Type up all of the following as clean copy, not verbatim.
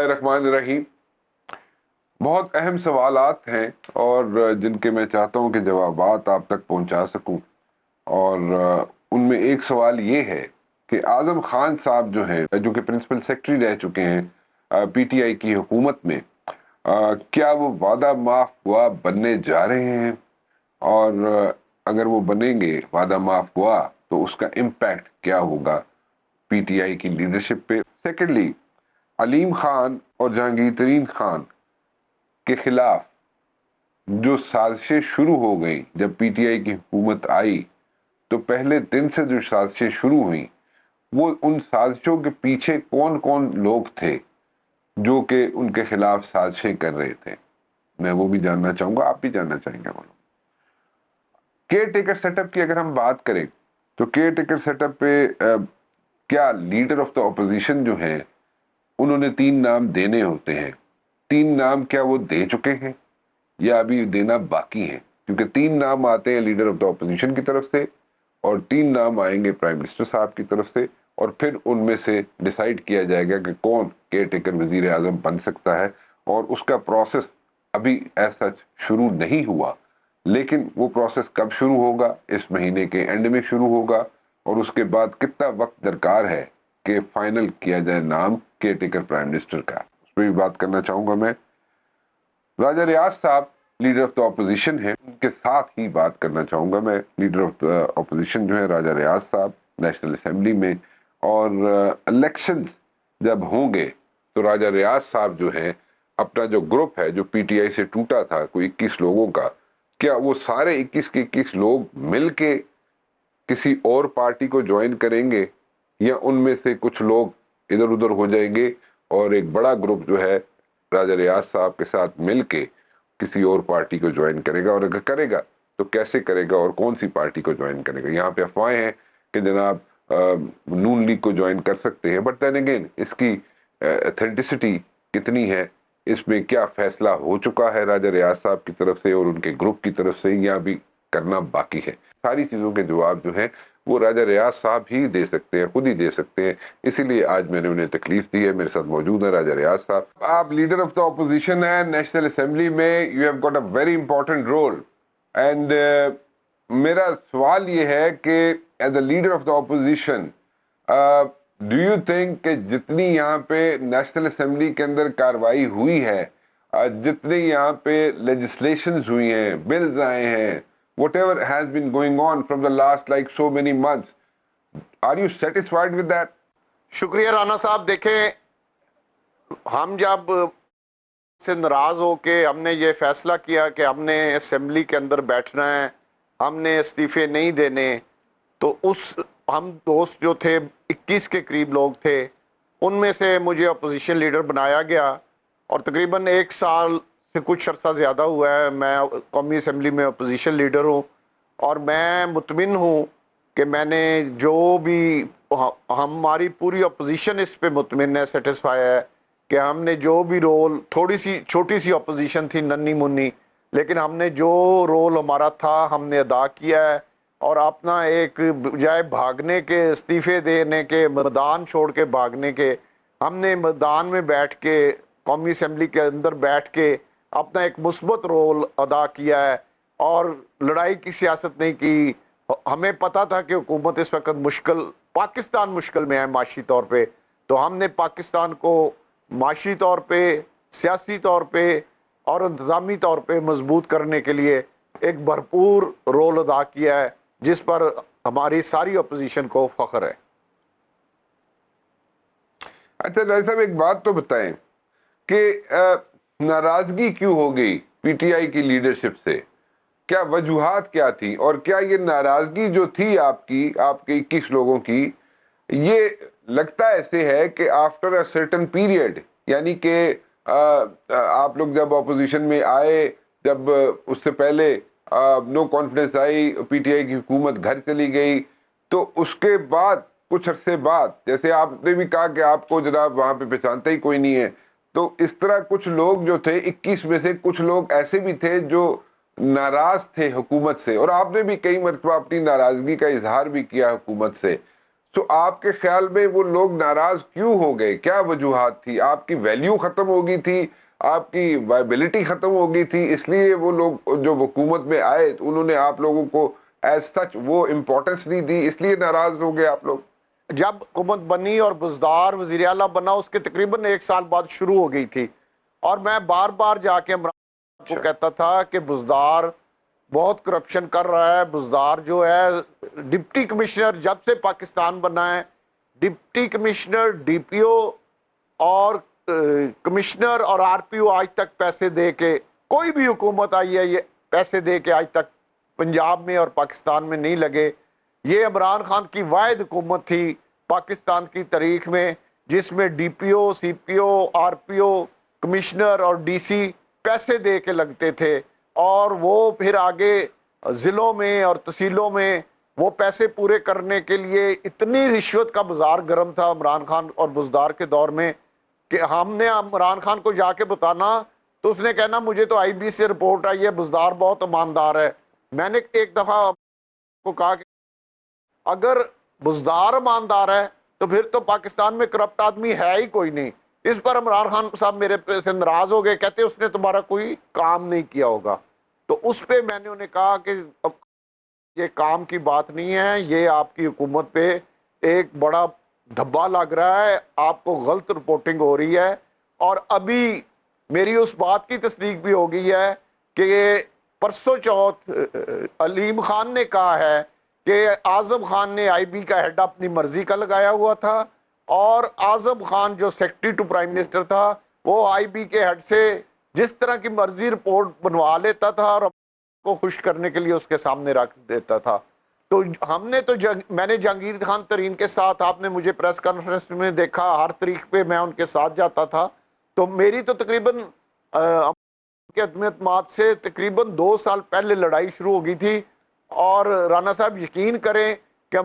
الرحمن الرحیم. بہت اہم سوالات ہیں اور جن کے میں چاہتا ہوں کہ جوابات آپ تک پہنچا سکوں. اور ان میں ایک سوال یہ ہے کہ اعظم خان صاحب جو ہیں، جو کہ پرنسپل سیکرٹری رہ چکے ہیں پی ٹی آئی کی حکومت میں، کیا وہ وعدہ معاف گوا بننے جا رہے ہیں؟ اور اگر وہ بنیں گے وعدہ معاف گوا تو اس کا امپیکٹ کیا ہوگا پی ٹی آئی کی لیڈرشپ پہ؟ سیکنڈلی، علیم خان اور جہانگیر ترین خان کے خلاف جو سازشیں شروع ہو گئیں جب پی ٹی آئی کی حکومت آئی، تو پہلے دن سے جو سازشیں شروع ہوئیں، وہ ان سازشوں کے پیچھے کون کون لوگ تھے جو کہ ان کے خلاف سازشیں کر رہے تھے، میں وہ بھی جاننا چاہوں گا، آپ بھی جاننا چاہیں گے. کیئر ٹیکر سیٹ اپ کی اگر ہم بات کریں تو کیئر ٹیکر سیٹ اپ پہ کیا لیڈر آف دا اپوزیشن جو ہیں انہوں نے 3 نام دینے ہوتے ہیں؟ 3 نام کیا وہ دے چکے ہیں یا ابھی دینا باقی ہیں؟ کیونکہ 3 نام آتے ہیں لیڈر آف دا اپوزیشن کی طرف سے اور 3 نام آئیں گے پرائم منسٹر صاحب کی طرف سے، اور پھر ان میں سے ڈیسائیڈ کیا جائے گا کہ کون کیئر ٹیکر وزیر اعظم بن سکتا ہے. اور اس کا پروسیس ابھی ایز سچ شروع نہیں ہوا، لیکن وہ پروسیس کب شروع ہوگا؟ اس مہینے کے اینڈ میں شروع ہوگا. اور اس کے بعد کتنا وقت درکار ہے کہ فائنل کیا جائے نام کیئر ٹیکر پرائم منسٹر کا، اس پہ بھی بات کرنا چاہوں گا میں. راجہ ریاض صاحب لیڈر آف دا اپوزیشن ہیں، ان کے ساتھ ہی بات کرنا چاہوں گا میں. لیڈر آف دا اپوزیشن جو ہے راجہ ریاض صاحب نیشنل اسمبلی میں، اور الیکشنز جب ہوں گے تو راجہ ریاض صاحب جو ہیں اپنا جو گروپ ہے جو پی ٹی آئی سے ٹوٹا تھا کوئی 21 لوگوں کا، کیا وہ سارے 21 کے 21 لوگ مل کے کسی اور پارٹی کو جوائن کریں گے، یا ان میں سے کچھ لوگ ادھر ادھر ہو جائیں گے اور ایک بڑا گروپ جو ہے راجہ ریاض صاحب کے ساتھ مل کے کسی اور پارٹی کو جوائن کرے گا؟ اور اگر کرے گا تو کیسے کرے گا اور کون سی پارٹی کو جوائن کرے گا؟ یہاں پہ افواہیں ہیں کہ جناب نون لیگ کو جوائن کر سکتے ہیں، بٹ دین اگین اس کی اتھینٹسٹی کتنی ہے، اس میں کیا فیصلہ ہو چکا ہے راجہ ریاض صاحب کی طرف سے اور ان کے گروپ کی طرف سے، یا بھی کرنا باقی ہے؟ ساری چیزوں کے جواب جو ہیں وہ راجہ ریاض صاحب ہی دے سکتے ہیں، خود ہی دے سکتے ہیں. اسی لیے آج میں نے انہیں تکلیف دی ہے. میرے ساتھ موجود ہیں راجہ ریاض صاحب. آپ لیڈر آف دا اپوزیشن ہیں نیشنل اسمبلی میں، you have got a very important role, and میرا سوال یہ ہے کہ as a leader of the opposition do you think کہ جتنی یہاں پہ نیشنل اسمبلی کے اندر کاروائی ہوئی ہے، جتنی یہاں پہ لیجسلیشنز ہوئی ہیں، بلز آئے ہیں، whatever has been going on from the last like so many months, are you satisfied with that? شکریہ رانا صاحب. دیکھیں، ہم جب سے ناراض ہو کے ہم نے یہ فیصلہ کیا کہ ہم نے اسمبلی کے اندر بیٹھنا ہے، ہم نے استعفے نہیں دینے، تو ہم دوست جو تھے 21 کے قریب لوگ تھے، ان میں سے مجھے اپوزیشن لیڈر بنایا گیا، اور تقریباً 1 سال سے کچھ عرصہ زیادہ ہوا ہے میں قومی اسمبلی میں اپوزیشن لیڈر ہوں. اور میں مطمئن ہوں کہ میں نے جو بھی، ہماری پوری اپوزیشن اس پہ مطمئن ہے، سیٹسفائی ہے کہ ہم نے جو بھی رول، تھوڑی سی چھوٹی سی اپوزیشن تھی، ننھی منی، لیکن ہم نے جو رول ہمارا تھا ہم نے ادا کیا ہے. اور اپنا ایک بجائے بھاگنے کے، استعفے دینے کے، میدان چھوڑ کے بھاگنے کے، ہم نے میدان میں بیٹھ کے، قومی اسمبلی کے اندر بیٹھ کے اپنا ایک مثبت رول ادا کیا ہے، اور لڑائی کی سیاست نہیں کی. ہمیں پتا تھا کہ حکومت اس وقت پاکستان مشکل میں ہے معاشی طور پہ، تو ہم نے پاکستان کو معاشی طور پہ، سیاسی طور پہ اور انتظامی طور پہ مضبوط کرنے کے لیے ایک بھرپور رول ادا کیا ہے، جس پر ہماری ساری اپوزیشن کو فخر ہے. اچھا راجہ صاحب، ایک بات تو بتائیں کہ ناراضگی کیوں ہو گئی پی ٹی آئی کی لیڈرشپ سے؟ کیا وجوہات کیا تھی؟ اور کیا یہ ناراضگی جو تھی آپ کے 21 لوگوں کی، یہ لگتا ایسے ہے کہ آفٹر اے سرٹن پیریڈ، یعنی کہ آپ لوگ جب اپوزیشن میں آئے، جب اس سے پہلے نو کانفیڈنس آئی، پی ٹی آئی کی حکومت گھر چلی گئی، تو اس کے بعد کچھ عرصے بعد، جیسے آپ نے بھی کہا کہ آپ کو جناب وہاں پہ پہچانتا ہی کوئی نہیں ہے، تو اس طرح کچھ لوگ جو تھے 21 میں سے کچھ لوگ ایسے بھی تھے جو ناراض تھے حکومت سے، اور آپ نے بھی کئی مرتبہ اپنی ناراضگی کا اظہار بھی کیا حکومت سے. تو آپ کے خیال میں وہ لوگ ناراض کیوں ہو گئے؟ کیا وجوہات تھی؟ آپ کی ویلیو ختم ہو گئی تھی؟ آپ کی وائبلٹی ختم ہو گئی تھی؟ اس لیے وہ لوگ جو حکومت میں آئے انہوں نے آپ لوگوں کو ایز سچ وہ امپورٹنس نہیں دی، اس لیے ناراض ہو گئے آپ لوگ؟ جب حکومت بنی اور بزدار وزیر اعلیٰ بنا، اس کے تقریباً 1 سال بعد شروع ہو گئی تھی، اور میں بار بار جا کے عمران کو کہتا تھا کہ بزدار بہت کرپشن کر رہا ہے. بزدار جو ہے ڈپٹی کمشنر جب سے پاکستان بنا ہے، ڈپٹی کمشنر، ڈی پی او اور کمشنر اور آر پی او آج تک پیسے دے کے، کوئی بھی حکومت آئی ہے یہ پیسے دے کے آج تک پنجاب میں اور پاکستان میں نہیں لگے. یہ عمران خان کی واحد حکومت تھی پاکستان کی تاریخ میں جس میں ڈی پی او، سی پی او، آر پی او، کمشنر اور ڈی سی پیسے دے کے لگتے تھے، اور وہ پھر آگے ضلعوں میں اور تحصیلوں میں وہ پیسے پورے کرنے کے لیے اتنی رشوت کا بازار گرم تھا عمران خان اور بزدار کے دور میں کہ ہم نے عمران خان کو جا کے بتانا تو اس نے کہنا مجھے تو آئی بی سے رپورٹ آئی ہے بزدار بہت ایماندار ہے. میں نے ایک دفعہ کو کہا کہ اگر بزدار ایماندار ہے تو پھر تو پاکستان میں کرپٹ آدمی ہے ہی کوئی نہیں. اس پر عمران خان صاحب میرے سے ناراض ہو گئے، کہتے اس نے تمہارا کوئی کام نہیں کیا ہوگا. تو اس پہ میں نے انہیں کہا کہ یہ کام کی بات نہیں ہے، یہ آپ کی حکومت پہ ایک بڑا دھبا لگ رہا ہے، آپ کو غلط رپورٹنگ ہو رہی ہے. اور ابھی میری اس بات کی تصدیق بھی ہو گئی ہے کہ پرسوں چوتھ علیم خان نے کہا ہے کہ اعظم خان نے آئی بی کا ہیڈ اپنی مرضی کا لگایا ہوا تھا، اور اعظم خان جو سیکرٹری ٹو پرائم منسٹر تھا وہ آئی بی کے ہیڈ سے جس طرح کی مرضی رپورٹ بنوا لیتا تھا اور کو خوش کرنے کے لیے اس کے سامنے رکھ دیتا تھا. تو ہم نے تو میں نے جہانگیر خان ترین کے ساتھ، آپ نے مجھے پریس کانفرنس میں دیکھا، ہر تاریخ پہ میں ان کے ساتھ جاتا تھا. تو میری تو تقریباً کے عدم اعتماد سے تقریباً 2 سال پہلے لڑائی شروع ہو گئی تھی. اور رانا صاحب یقین کریں کہ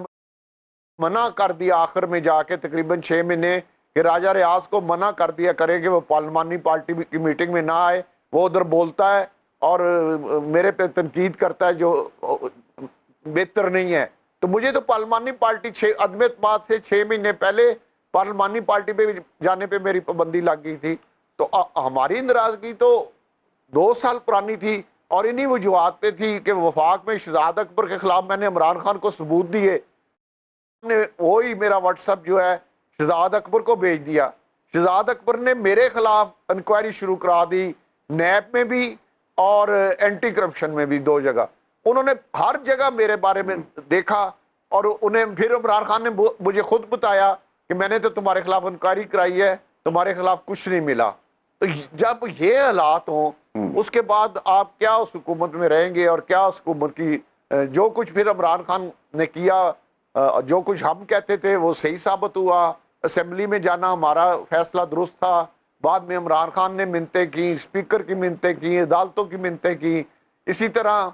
منع کر دیا آخر میں جا کے تقریباً 6 مہینے کہ راجہ ریاض کو منع کر دیا کرے کہ وہ پارلیمانی پارٹی کی میٹنگ میں نہ آئے، وہ ادھر بولتا ہے اور میرے پہ تنقید کرتا ہے جو بہتر نہیں ہے. تو مجھے تو پارلیمانی پارٹی عدم اعتماد سے 6 مہینے پہلے پارلیمانی پارٹی پہ جانے پہ میری پابندی لگ گئی تھی. تو ہماری ناراضگی تو 2 سال پرانی تھی، اور انہی وجوہات پہ تھی کہ وفاق میں شہزاد اکبر کے خلاف میں نے عمران خان کو ثبوت دیے، وہی میرا واٹس ایپ جو ہے شہزاد اکبر کو بھیج دیا. شہزاد اکبر نے میرے خلاف انکوائری شروع کرا دی، نیب میں بھی اور اینٹی کرپشن میں بھی، 2 جگہ. انہوں نے ہر جگہ میرے بارے میں دیکھا، اور انہیں پھر عمران خان نے مجھے خود بتایا کہ میں نے تو تمہارے خلاف انکوائری کرائی ہے، تمہارے خلاف کچھ نہیں ملا. تو جب یہ حالات ہوں اس کے بعد آپ کیا اس حکومت میں رہیں گے، اور کیا اس حکومت کی جو کچھ پھر عمران خان نے کیا، جو کچھ ہم کہتے تھے وہ صحیح ثابت ہوا. اسمبلی میں جانا ہمارا فیصلہ درست تھا، بعد میں عمران خان نے منتیں کی، اسپیکر کی منتیں کی، عدالتوں کی منتیں کی. اسی طرح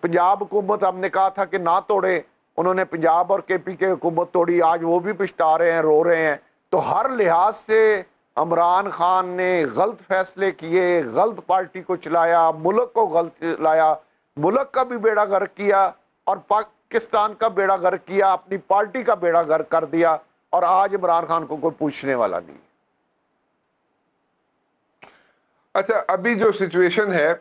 پنجاب حکومت ہم نے کہا تھا کہ نہ توڑے، انہوں نے پنجاب اور کے پی کے حکومت توڑی، آج وہ بھی پچھتا رہے ہیں، رو رہے ہیں. تو ہر لحاظ سے عمران خان نے غلط فیصلے کیے، غلط پارٹی کو چلایا، ملک کو غلط چلایا، ملک کا بھی بیڑا غرق کیا اور پاکستان کا بیڑا غرق کیا، اپنی پارٹی کا بیڑا غرق کر دیا، اور آج عمران خان کو کوئی پوچھنے والا نہیں. اچھا، ابھی جو سچویشن ہے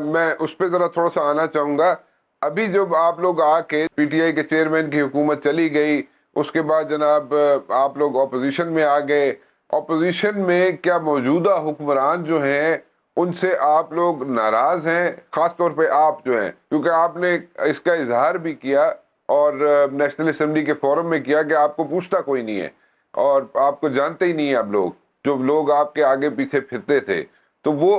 میں اس پہ ذرا تھوڑا سا آنا چاہوں گا. ابھی جب آپ لوگ آ کے پی ٹی آئی کے چیئرمین کی حکومت چلی گئی، اس کے بعد جناب آپ لوگ اپوزیشن میں آ گئے. اپوزیشن میں کیا موجودہ حکمران جو ہیں ان سے آپ لوگ ناراض ہیں؟ خاص طور پہ آپ جو ہیں، کیونکہ آپ نے اس کا اظہار بھی کیا اور نیشنل اسمبلی کے فورم میں کیا کہ آپ کو پوچھتا کوئی نہیں ہے اور آپ کو جانتے ہی نہیں ہیں. اب لوگ جو لوگ آپ کے آگے پیچھے پھرتے تھے تو وہ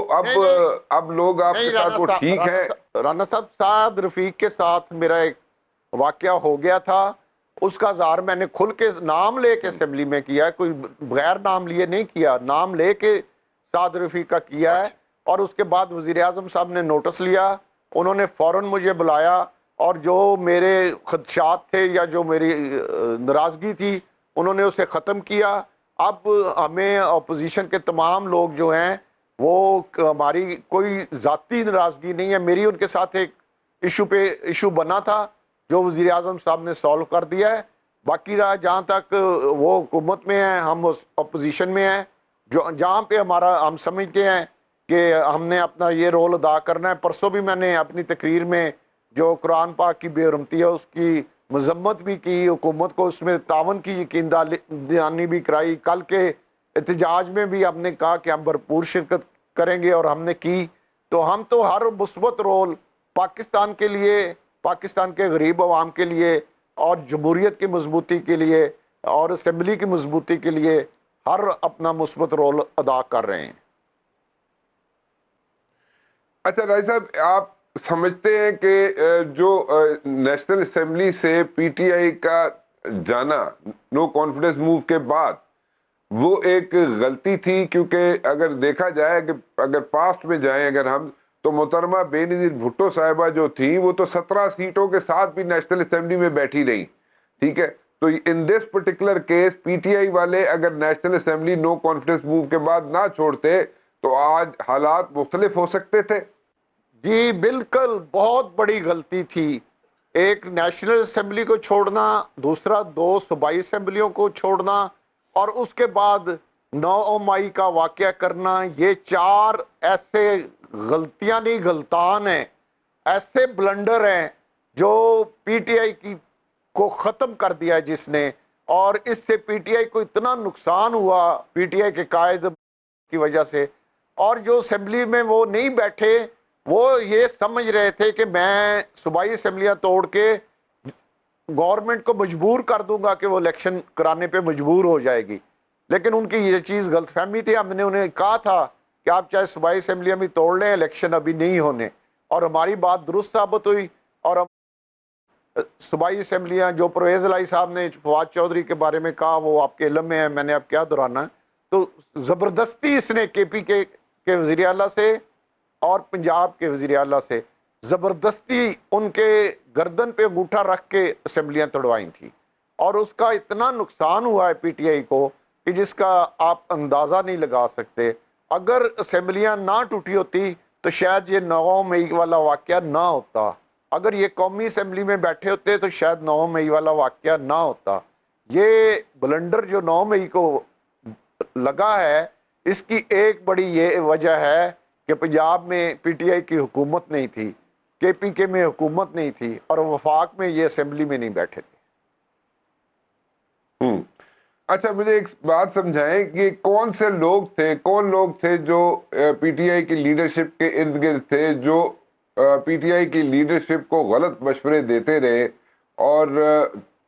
اب لوگ آپ کے ساتھ وہ ٹھیک ہے؟ رانا صاحب، سعد رفیق کے ساتھ میرا ایک واقعہ ہو گیا تھا، اس کا اظہار میں نے کھل کے نام لے کے اسمبلی میں کیا ہے، کوئی بغیر نام لیے نہیں کیا، نام لے کے سعد رفیق کا کیا ہے. اور اس کے بعد وزیر اعظم صاحب نے نوٹس لیا، انہوں نے فوراً مجھے بلایا، اور جو میرے خدشات تھے یا جو میری ناراضگی تھی انہوں نے اسے ختم کیا. اب ہمیں اپوزیشن کے تمام لوگ جو ہیں وہ ہماری کوئی ذاتی ناراضگی نہیں ہے. میری ان کے ساتھ ایک ایشو بنا تھا جو وزیر اعظم صاحب نے سالو کر دیا ہے. باقی رہا جہاں تک وہ حکومت میں ہیں، ہم اپوزیشن میں ہیں، جو جہاں پہ ہم سمجھتے ہیں کہ ہم نے اپنا یہ رول ادا کرنا ہے۔ پرسوں بھی میں نے اپنی تقریر میں جو قرآن پاک کی بے حرمتی ہے اس کی مذمت بھی کی، حکومت کو اس میں تعاون کی یقین دہانی بھی کرائی۔ کل کے احتجاج میں بھی ہم نے کہا کہ ہم بھرپور شرکت کریں گے، اور ہم نے کی۔ تو ہم تو ہر مثبت رول پاکستان کے لیے، پاکستان کے غریب عوام کے لیے، اور جمہوریت کی مضبوطی کے لیے، اور اسمبلی کی مضبوطی کے لیے ہر اپنا مثبت رول ادا کر رہے ہیں۔ اچھا رائی صاحب، آپ سمجھتے ہیں کہ جو نیشنل اسمبلی سے پی ٹی آئی کا جانا نو کانفیڈنس موو کے بعد وہ ایک غلطی تھی؟ کیونکہ اگر دیکھا جائے کہ اگر پاسٹ میں جائیں اگر ہم، تو محترمہ بے نظیر بھٹو صاحبہ جو تھیں وہ تو 17 سیٹوں کے ساتھ بھی نیشنل اسمبلی میں بیٹھی رہی، ٹھیک ہے؟ تو in this particular case P T I والے اگر national assembly no confidence move کے بعد نہ چھوڑتے تو آج حالات مختلف ہو سکتے تھے۔ جی بالکل، بہت بڑی غلطی تھی، ایک نیشنل اسمبلی کو چھوڑنا، دوسرا 2 صوبائی اسمبلیوں کو چھوڑنا، اور اس کے بعد 9 مئی کا واقعہ کرنا۔ یہ 4 ایسے غلطیاں نہیں، غلطان ہیں، ایسے بلنڈر ہیں جو پی ٹی آئی کو ختم کر دیا جس نے، اور اس سے پی ٹی آئی کو اتنا نقصان ہوا پی ٹی آئی کے قائد کی وجہ سے۔ اور جو اسمبلی میں وہ نہیں بیٹھے، وہ یہ سمجھ رہے تھے کہ میں صوبائی اسمبلیاں توڑ کے گورنمنٹ کو مجبور کر دوں گا کہ وہ الیکشن کرانے پہ مجبور ہو جائے گی، لیکن ان کی یہ چیز غلط فہمی تھی۔ ہم نے انہیں کہا تھا کہ آپ چاہے صوبائی اسمبلیاں بھی توڑ لیں، الیکشن ابھی نہیں ہونے، اور ہماری بات درست ثابت ہوئی۔ اور صوبائی اسمبلیاں جو پرویز الہی صاحب نے فواد چودھری کے بارے میں کہا وہ آپ کے علم میں ہے، میں نے اب کیا دہرانا ہے، تو زبردستی اس نے کے پی کے وزیر اعلیٰ سے اور پنجاب کے وزیر اعلیٰ سے زبردستی ان کے گردن پہ انگوٹھا رکھ کے اسمبلیاں توڑوائیں تھی، اور اس کا اتنا نقصان ہوا ہے پی ٹی آئی کو کہ جس کا آپ اندازہ نہیں لگا سکتے۔ اگر اسمبلیاں نہ ٹوٹی ہوتی تو شاید یہ 9 مئی والا واقعہ نہ ہوتا، اگر یہ قومی اسمبلی میں بیٹھے ہوتے تو شاید 9 مئی والا واقعہ نہ ہوتا۔ یہ بلنڈر جو 9 مئی کو لگا ہے، اس کی ایک بڑی یہ وجہ ہے کہ پنجاب میں پی ٹی آئی کی حکومت نہیں تھی، کے پی کے میں حکومت نہیں تھی، اور وفاق میں یہ اسمبلی میں نہیں بیٹھے تھے۔ اچھا مجھے ایک بات سمجھائیں کہ کون لوگ تھے جو پی ٹی آئی کی لیڈرشپ کے ارد گرد تھے، جو پی ٹی آئی کی لیڈرشپ کو غلط مشورے دیتے رہے اور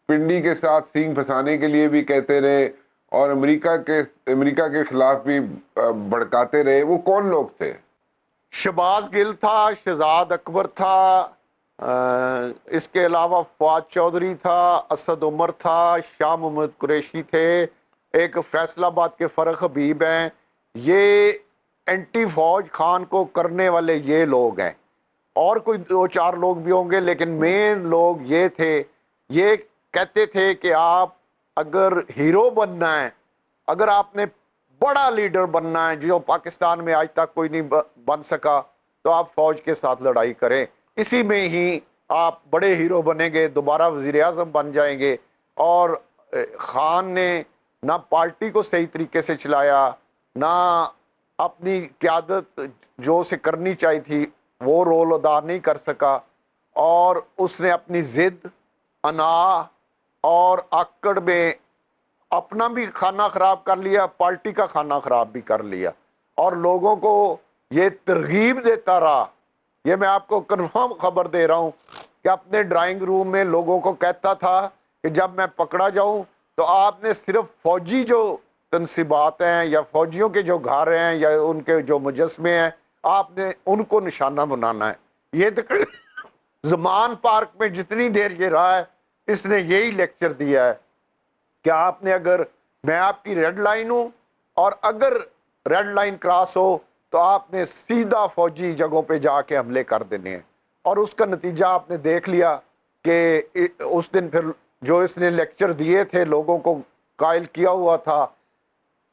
پنڈی کے ساتھ سینگ پھنسانے کے لیے بھی کہتے رہے، اور امریکہ کے خلاف بھی بھڑکاتے رہے؟ وہ کون لوگ تھے؟ شہباز گل تھا، شہزاد اکبر تھا، اس کے علاوہ فواد چودھری تھا، اسد عمر تھا، شاہ محمود قریشی تھے، ایک فیصل آباد کے فرق حبیب ہیں۔ یہ اینٹی فوج خان کو کرنے والے یہ لوگ ہیں، اور کوئی 2-4 لوگ بھی ہوں گے، لیکن مین لوگ یہ تھے۔ یہ کہتے تھے کہ آپ اگر ہیرو بننا ہے، اگر آپ نے بڑا لیڈر بننا ہے جو پاکستان میں آج تک کوئی نہیں بن سکا، تو آپ فوج کے ساتھ لڑائی کریں، اسی میں ہی آپ بڑے ہیرو بنیں گے، دوبارہ وزیر اعظم بن جائیں گے۔ اور خان نے نہ پارٹی کو صحیح طریقے سے چلایا، نہ اپنی قیادت جو اسے کرنی چاہیے تھی وہ رول ادا نہیں کر سکا، اور اس نے اپنی ضد، انا اور آکڑ میں اپنا بھی کھانا خراب کر لیا، پارٹی کا کھانا خراب بھی کر لیا، اور لوگوں کو یہ ترغیب دیتا رہا۔ یہ میں آپ کو کنفرم خبر دے رہا ہوں کہ اپنے ڈرائنگ روم میں لوگوں کو کہتا تھا کہ جب میں پکڑا جاؤں تو آپ نے صرف فوجی جو تنصیبات ہیں یا فوجیوں کے جو گھر ہیں یا ان کے جو مجسمے ہیں، آپ نے ان کو نشانہ بنانا ہے۔ یہ زمان پارک میں جتنی دیر یہ رہا ہے، اس نے یہی لیکچر دیا ہے کہ آپ نے میں آپ کی ریڈ لائن ہوں، اور اگر ریڈ لائن کراس ہو تو آپ نے سیدھا فوجی جگہوں پہ جا کے حملے کر دینے ہیں۔ اور اس کا نتیجہ آپ نے دیکھ لیا کہ اس دن پھر جو اس نے لیکچر دیے تھے، لوگوں کو قائل کیا ہوا تھا۔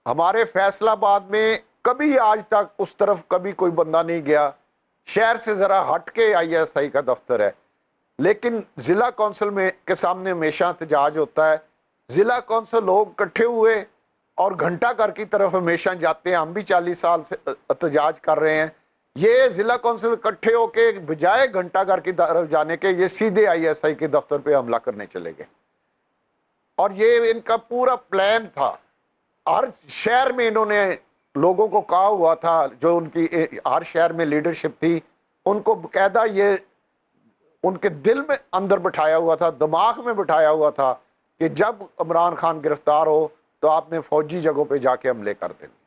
ہمارے فیصل آباد میں کبھی آج تک اس طرف کبھی کوئی بندہ نہیں گیا، شہر سے ذرا ہٹ کے آئی ایس آئی کا دفتر ہے، لیکن ضلع کونسل میں کے سامنے ہمیشہ احتجاج ہوتا ہے ضلع کونسل لوگ اکٹھے ہوئے اور گھنٹہ گھر کی طرف ہمیشہ جاتے ہیں. ہم بھی 40 سال سے احتجاج کر رہے ہیں. یہ ضلع کونسل اکٹھے ہو کے بجائے گھنٹہ گھر کی طرف جانے کے یہ سیدھے ISI کے دفتر پہ حملہ کرنے چلے گئے. اور یہ ان کا پورا پلان تھا. ہر شہر میں انہوں نے لوگوں کو کہا ہوا تھا, جو ان کی ہر شہر میں لیڈرشپ تھی, ان کو باقاعدہ یہ ان کے دل میں اندر بٹھایا ہوا تھا, دماغ میں بٹھایا ہوا تھا کہ جب عمران خان گرفتار ہو تو آپ نے فوجی جگہوں پہ جا کے حملے کر دینے.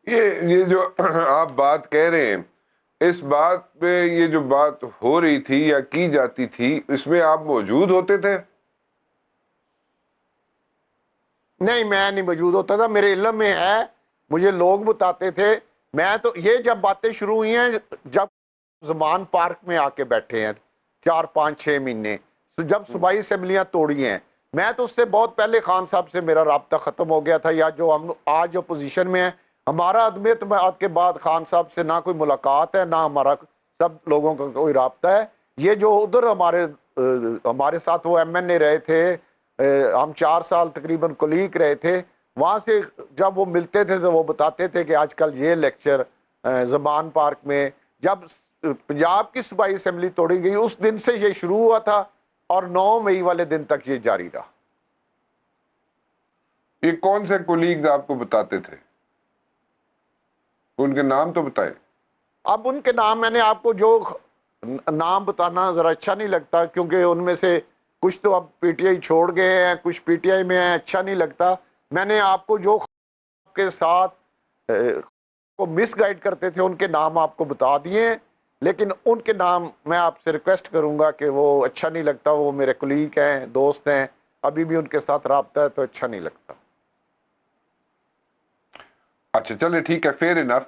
یہ جو آپ بات کہہ رہے ہیں, اس بات پہ یہ جو بات ہو رہی تھی یا کی جاتی تھی, اس میں آپ موجود ہوتے تھے؟ نہیں, میں نہیں موجود ہوتا تھا. میرے علم میں ہے, مجھے لوگ بتاتے تھے. میں تو یہ جب باتیں شروع ہوئی ہیں, جب زمان پارک میں آ کے بیٹھے ہیں 4 5 6 مہینے, جب صوبائی اسمبلیاں توڑی ہیں, میں تو اس سے بہت پہلے خان صاحب سے میرا رابطہ ختم ہو گیا تھا. یا جو ہم آج اپوزیشن میں ہیں, ہمارا عدم اعتماد کے بعد خان صاحب سے نہ کوئی ملاقات ہے, نہ ہمارا سب لوگوں کا کوئی رابطہ ہے. یہ جو ادھر ہمارے ساتھ وہ MNA رہے تھے, ہم 4 سال تقریباً کولیگ رہے تھے, وہاں سے جب وہ ملتے تھے تو وہ بتاتے تھے کہ آج کل یہ لیکچر زمان پارک میں, جب پنجاب کی صوبائی اسمبلی توڑی گئی اس دن سے یہ شروع ہوا تھا اور 9 مئی والے دن تک یہ جاری رہا. یہ کون سے کولیگز آپ کو بتاتے تھے؟ ان کے نام تو بتائیں. اب ان کے نام میں نے آپ کو جو نام بتانا ذرا اچھا نہیں لگتا, کیونکہ ان میں سے کچھ تو اب PTI چھوڑ گئے ہیں, کچھ PTI میں ہیں, اچھا نہیں لگتا. میں نے آپ کو جو کے ساتھ کو مس گائیڈ کرتے تھے ان کے نام آپ کو بتا دیے ہیں, لیکن ان کے نام میں آپ سے ریکویسٹ کروں گا کہ وہ اچھا نہیں لگتا. وہ میرے کولیگ ہیں, دوست ہیں, ابھی بھی ان کے ساتھ رابطہ ہے, تو اچھا نہیں لگتا. اچھا چلے ٹھیک ہے, فیئر انف.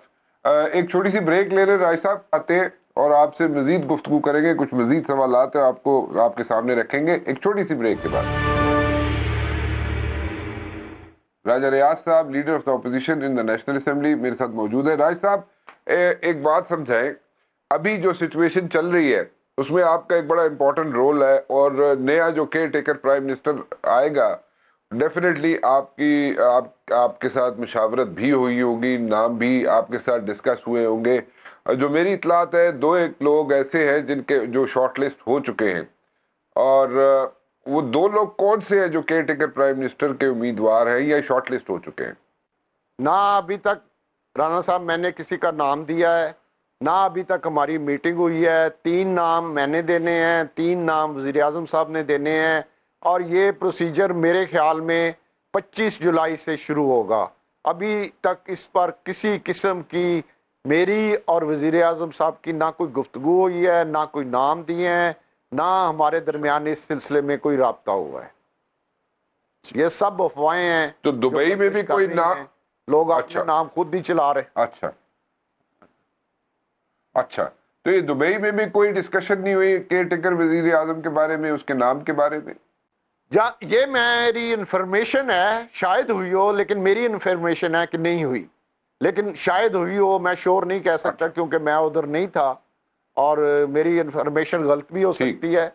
ایک چھوٹی سی بریک لے رہے راج صاحب, آتے اور آپ سے مزید گفتگو کریں گے. کچھ مزید سوالات آپ کو آپ کے سامنے رکھیں گے ایک چھوٹی سی بریک کے بعد. راجہ ریاض صاحب, leader of the opposition in the national assembly, میرے ساتھ موجود ہے. راج صاحب, ایک بات سمجھائیں, ابھی جو سچویشن چل رہی ہے اس میں آپ کا ایک بڑا امپورٹنٹ رول ہے, اور نیا جو کیئر ٹیکر پرائم منسٹر آئے گا, ڈیفینیٹلی آپ کے ساتھ مشاورت بھی ہوئی ہوگی, نام بھی آپ کے ساتھ ڈسکس ہوئے ہوں گے. جو میری اطلاعات ہے, 2 لوگ ایسے ہیں جن کے جو شارٹ لسٹ ہو چکے ہیں, اور وہ 2 لوگ کون سے ہیں جو کیئر ٹیکر پرائم منسٹر کے امیدوار ہیں یا شارٹ لسٹ ہو چکے ہیں؟ نہ ابھی تک رانا صاحب میں نے کسی کا نام دیا ہے, نہ ابھی تک ہماری میٹنگ ہوئی ہے. 3 نام میں نے دینے ہیں, 3 نام وزیر اعظم صاحب نے دینے ہیں, اور یہ پروسیجر میرے خیال میں 25 جولائی سے شروع ہوگا. ابھی تک اس پر کسی قسم کی میری اور وزیر اعظم صاحب کی نہ کوئی گفتگو ہوئی ہے, نہ کوئی نام دیے ہیں, نہ ہمارے درمیان اس سلسلے میں کوئی رابطہ ہوا ہے. یہ سب افواہیں ہیں. تو دبئی میں بھی کوئی نام, لوگ اپنے نام خود ہی چلا رہے. اچھا, تو یہ دبئی میں بھی کوئی ڈسکشن نہیں ہوئی کیئر ٹیکر وزیر اعظم کے بارے میں, اس کے نام کے بارے میں؟ یہ میری انفارمیشن ہے, شاید ہوئی ہو, لیکن میری انفارمیشن ہے کہ نہیں ہوئی. لیکن شاید ہوئی ہو, میں شور نہیں کہہ سکتا کیونکہ میں ادھر نہیں تھا, اور میری انفارمیشن غلط بھی ہو سکتی ہے.